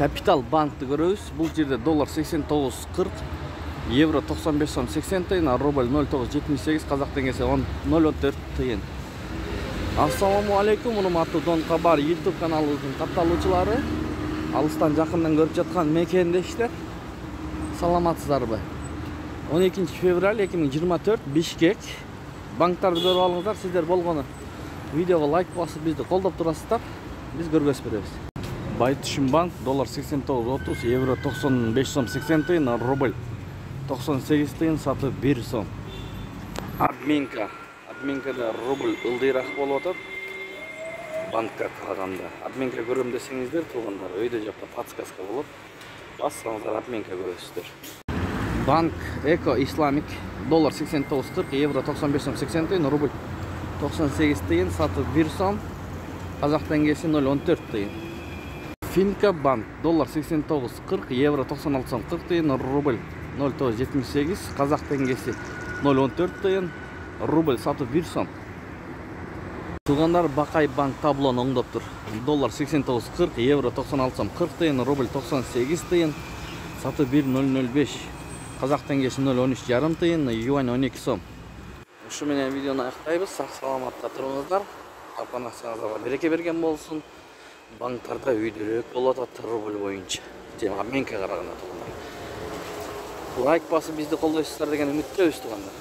Capital Bank'ты görüyoruz. Bu жерде доллар 89.40, евро 95 сом 80 тиын, рубль 0.978, қазақ теңгесі 0.14 тиын. Ассаламу алейкум, урматтуу Дон Кабар YouTube каналыбыздын катталуучулары, алыстан жакындан көрүп жаткан мекендештер, саламатсыздарбы? 12 февраль 2024 Бишкек. Банктарды көрүп алыңыздар, сиздер болгону видеого лайк басып бизди колдоп турасыздар, биз көргөзүп беребиз. Байтушин банк доллар 89.30, евро 95 сом 80 тиын, рубль 98 тиын, сатып 1 сом. Админкада рубль ылдыйраак болуп атат. Банкка караганда. Админка көрөм десеңиздер, туугандар, өйдө жакта подсказка болот. Бассаңыздар админка көрөсүздөр. Банк Эко Исламик доллар 89.40, евро 95 сом 80 тиын, рубль 98 тиын, сатып 1 сом. Казак теңгеси 0.14 тиын. Финка банк доллар 89.40, евро 96 сом 40 тиын, рубль 0.78, казак теңгеси 0.14 тиын, рубль сатып 1 сом. Тугандар Бакай банк таблону оңдоптур. Доллар 89.40, евро 96 сом 40 тиын, рубль 98 тиын, сатып 1.005. Казак теңгеси 0.13 жарым тиын, юань 12 сом. Ушу менен видеону аяктайбыз. Сак саламатта туруңуздар. Тапанасыңыздарга береке берген болсун. Банктарда өйдөрөөк болот атат рубль боюнча. Админкага караганда тугандар. Лайк басып бизди колдойсуздар деген үмүттөбүз тугандар.